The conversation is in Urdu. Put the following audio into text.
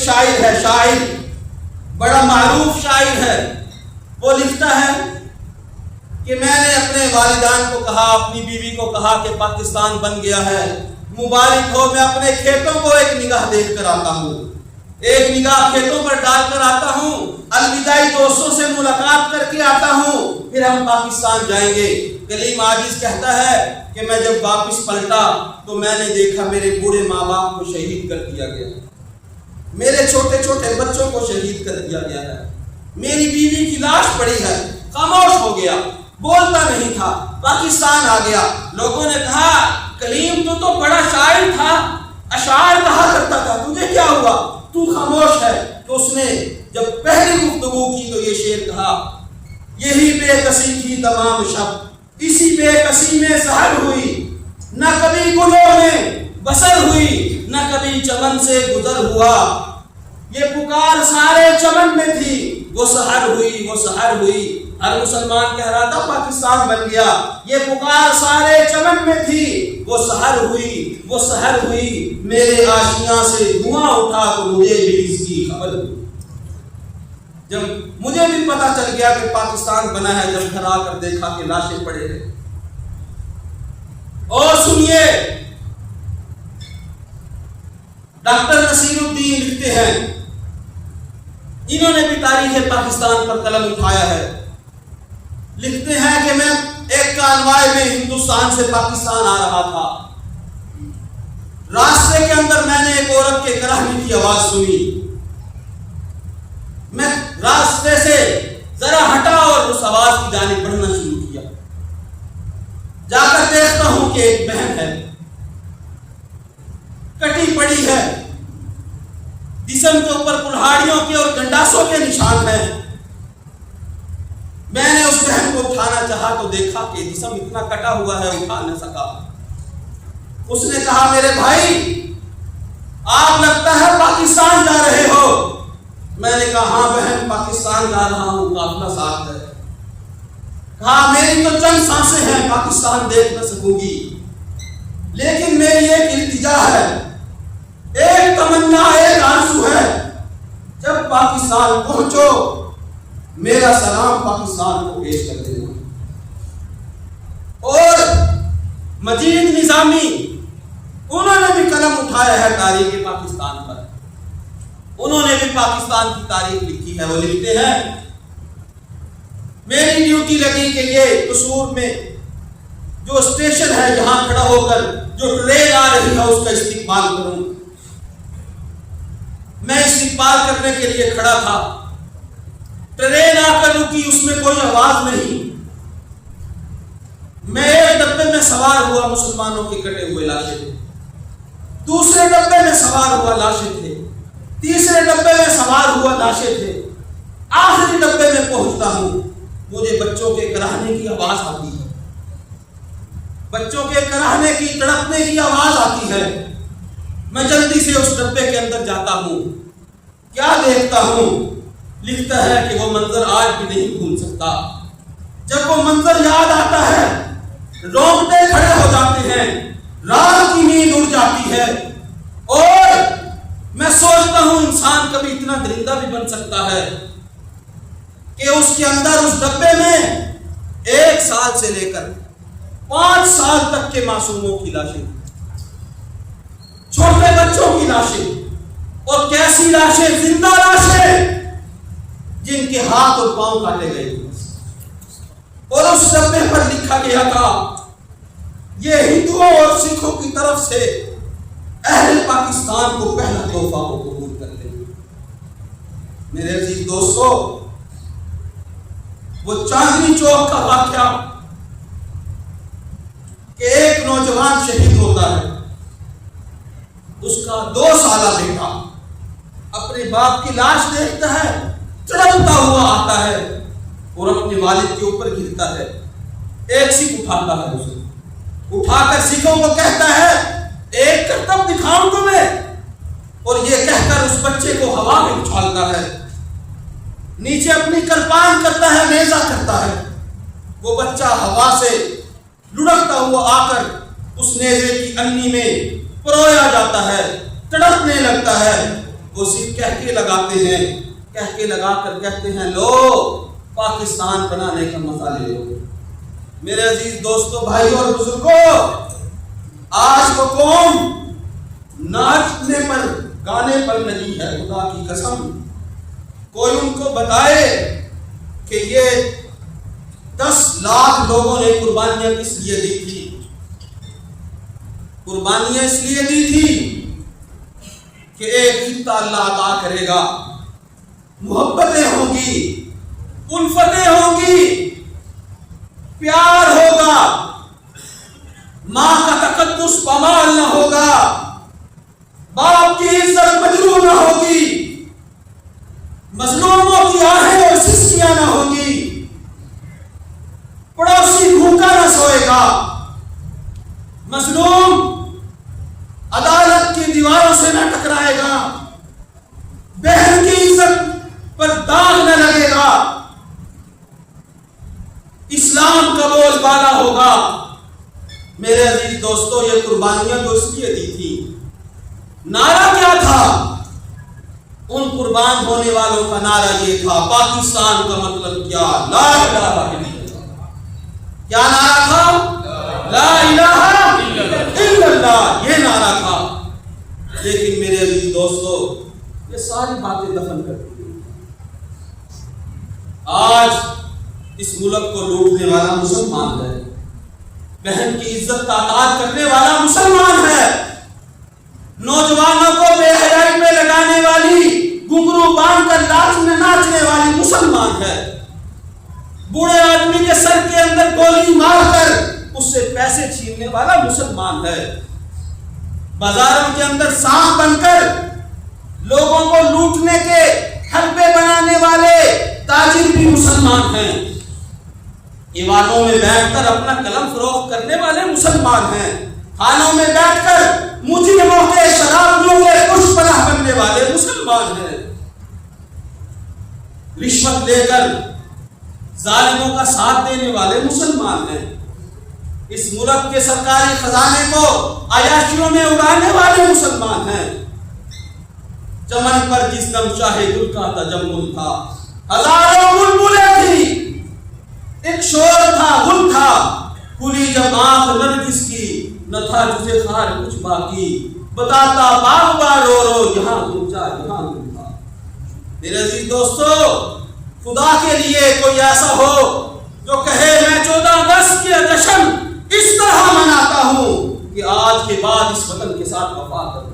شاعر ہے، شاعر بڑا معروف شاعر ہے، وہ لکھتا ہے کہ میں نے اپنے والدان کو کہا، اپنی بیوی کو کہا کہ پاکستان بن گیا ہے، مبارک ہو، میں اپنے کھیتوں کو ایک نگاہ دیکھ کر آتا ہوں، ایک نگاہ کھیتوں پر ڈال کر آتا ہوں، الوداعی دوستوں سے ملاقات کر کے آتا ہوں، پھر ہم پاکستان جائیں گے۔ کلیم عاجز کہتا ہے کہ میں جب واپس پلٹا تو میں نے دیکھا میرے بوڑھے ماں باپ کو شہید کر دیا گیا، میرے چھوٹے چھوٹے بچوں کو شہید کر دیا گیا ہے، میری بیوی کی لاش پڑی ہے، خاموش ہو گیا، بولتا نہیں تھا، پاکستان آ گیا۔ لوگوں نے کہا کلیم تو بڑا شاعر تھا، اشعار کہا کرتا تھا، تجھے کیا ہوا، تو خاموش ہے؟ تو اس نے جب پہلی گفتگو کی تو یہ شعر کہا، یہی بے کسی کی تمام شب، اسی بے کسی میں سحر ہوئی، نہ کبھی گلوں میں بسر ہوئی، نہ کبھی چمن سے گزر ہوا، یہ پکار سارے چمن میں تھی، وہ سحر ہوئی، وہ سحر ہوئی۔ ہر مسلمان کہہ رہا تھا پاکستان بن گیا، یہ پکار سارے چمن میں تھی، وہ سحر ہوئی، وہ سحر ہوئی، میرے آشیاں سے دھواں اٹھا تو مجھے بھی اس کی خبر ہوئی۔ جب مجھے بھی پتا چل گیا کہ پاکستان بنا ہے، جب گھر آ کر دیکھا کہ لاشیں پڑے ہیں۔ اور سنیے، ڈاکٹر نصیر الدین لکھتے ہیں، انہوں نے بھی تاریخ پاکستان پر قلم اٹھایا ہے، لکھتے ہیں کہ میں ایک کانوائے میں ہندوستان سے پاکستان آ رہا تھا، راستے کے اندر میں نے ایک عورت کے کراہنے کی آواز سنی، میں راستے سے ذرا ہٹا اور اس آواز کی جانب بڑھنا شروع کیا، جا کر دیکھتا ہوں کہ ایک بہن ہے، کٹی پڑی ہے، جسم کے اوپر کلہاڑیوں کے اور گنڈاسوں کے نشان ہیں۔ میں نے اس بہن کو اٹھانا چاہا تو دیکھا کہ جسم اتنا کٹا ہوا ہے، اٹھا نہ سکا۔ اس نے کہا میرے بھائی آپ لگتا ہے پاکستان جا رہے ہو۔ میں نے کہا ہاں بہن پاکستان جا رہا ہوں، قافلہ ساتھ ہے۔ کہا میری تو چند سانسیں ہیں، پاکستان دیکھ نہ سکوں گی، لیکن میری ایک التجا ہے، ایک تمنا، ایک آرزو ہے، جب پاکستان پہنچو میرا سلام پاکستان کو پیش کر دینا۔ اور مجید نظامی انہوں نے بھی قلم اٹھایا ہے تاریخ پاکستان پر، انہوں نے بھی پاکستان کی تاریخ لکھی ہے۔ وہ لکھتے ہیں میری ڈیوٹی لگی کہ یہ قصور میں جو اسٹیشن ہے یہاں کھڑا ہو کر جو ٹرین آ رہی ہے اس کا استقبال کروں۔ میں استقبال کرنے کے لیے کھڑا تھا، ٹرین آ کر رکی، اس میں کوئی آواز نہیں، میں ایک ڈبے میں سوار ہوا، مسلمانوں کے کٹے ہوئے لاشیں تھے، دوسرے ڈبے میں سوار ہوا لاشیں تھے، تیسرے ڈبے میں سوار ہوا لاشیں تھے، آخری ڈبے میں پہنچتا ہوں، مجھے بچوں کے کراہنے کی آواز آتی ہے، بچوں کے کراہنے کی، تڑپنے کی آواز آتی ہے۔ میں جلدی سے اس ڈبے کے اندر جاتا ہوں، کیا دیکھتا ہوں، لکھتا ہے کہ وہ منظر آج بھی نہیں بھول سکتا۔ جب وہ منظر یاد آتا ہے رونگٹے کھڑے ہو جاتے ہیں، رات کی نیند اڑ جاتی ہے، اور میں سوچتا ہوں انسان کبھی اتنا درندہ بھی بن سکتا ہے کہ اس کے اندر اس ڈبے میں 1 سال سے لے کر 5 سال تک کے معصوموں کی لاشیں، چھوٹے بچوں کی لاشیں، اور کیسی لاشیں، زندہ لاشیں جن کے ہاتھ اور پاؤں کاٹے گئے، اور اس ڈبے پر لکھا گیا تھا یہ ہندوؤں اور سکھوں کی طرف سے اہل پاکستان کو پہلا تحفہ کو قبول کر لیں۔ میرے عزیز دوستو، وہ چاندنی چوک کا واقعہ کہ ایک نوجوان شہید ہوتا ہے، اس کا 2 سالہ بیٹا اپنے باپ کی لاش دیکھتا ہے، تڑپتا ہوا آتا ہے اور اپنے والد کے اوپر گرتا ہے، ایک سکھ اٹھاتا ہے، اسے اٹھا کر سکھوں کو کہتا ہے ایک کرتب دکھاؤں تمہیں، اور یہ کہہ کر اس بچے کو ہوا میں اچھالتا ہے، نیچے اپنی کرپان کرتا ہے، نیزہ کرتا ہے، وہ بچہ ہوا سے لڑکتا ہوا آ کر اس نیزے کی انی میں پرویا جاتا ہے، تڑپنے لگتا ہے، وہ صرف کہہ کے لگاتے ہیں، کہہ کے لگا کر کہتے ہیں لو پاکستان بنانے کا مزہ لے لو۔ میرے عزیز دوستوں، بھائیوں اور بزرگوں، آج وہ قوم ناچنے پر گانے پر نہیں ہے، خدا کی قسم۔ کوئی ان کو بتائے کہ یہ 10 لاکھ لوگوں نے قربانیاں کس لیے دی تھی؟ قربانیاں اس لیے دی تھی کہ ایک خطہ اللہ عطا کرے گا، محبتیں ہوں گی، الفتیں ہوں گی، پیار ہوگا، ماں کا تقدس پامال نہ ہوگا، باپ کی عزت مجروح نہ ہوگی، مظلوموں کی آہیں اور سسکیاں نہ ہوں گی، پڑوسی بھوکا نہ سوئے گا، مظلوم عدالت کی دیواروں سے نہ ٹکرائے گا، بہن کی عزت پر داغ نہ لگے گا، اسلام کا بول بالا ہوگا۔ میرے عزیز دوستو، یہ قربانیاں تو اس لیے دی تھی۔ نعرہ کیا تھا؟ ان قربان ہونے والوں کا نعرہ یہ تھا، پاکستان کا مطلب کیا؟ لا الہ الا اللہ۔ کیا نعرہ تھا؟ لا الہ الا اللہ، یہ نعرہ تھا۔ لیکن میرے عزیز دوستو، یہ ساری باتیں دفن کر دی گئی۔ آج اس ملک کو لوٹنے والا مسلمان ہے، بہن کی عزت کا تعداد کرنے والا مسلمان ہے، نوجوانوں کو بے حیائی میں لگانے والی، گھنگرو باندھ کر ناچنے والی مسلمان ہے، بوڑھے آدمی کے سر کے اندر گولی مار کر اس سے پیسے چھیننے والا مسلمان ہے، بازاروں کے اندر سانپ بن کر لوگوں کو لوٹنے کے حلبے بنانے والے تاجر بھی مسلمان ہیں، ایوانوں میں بیٹھ کر اپنا قلم فروخت کرنے والے مسلمان ہیں، خانوں میں بیٹھ کر مجرموں کے، شرابیوں کے کش پناہ بننے والے مسلمان ہیں، رشوت لے کر ظالموں کا ساتھ دینے والے مسلمان ہیں، اس ملک کے سرکاری خزانے کو عیاشیوں میں اڑانے والے مسلمان ہیں۔ چمن پر جس دم چاہے گل کا تجمل تھا، ہزاروں بلبلیں تھی، ایک شور تھا، گل تھا، کھلی جب آنکھ نرگس کی، نہ تھا تجھے خار کچھ باقی، بتاتا باغباں رو رو یہاں گنجا یہاں گل تھا۔ میرے عزیز دوستو، خدا کے لیے کوئی ایسا ہو جو کہے میں 14 اگست کے جشن اس طرح مناتا ہوں کہ آج کے بعد اس وطن کے ساتھ وفا کرتا ہوں۔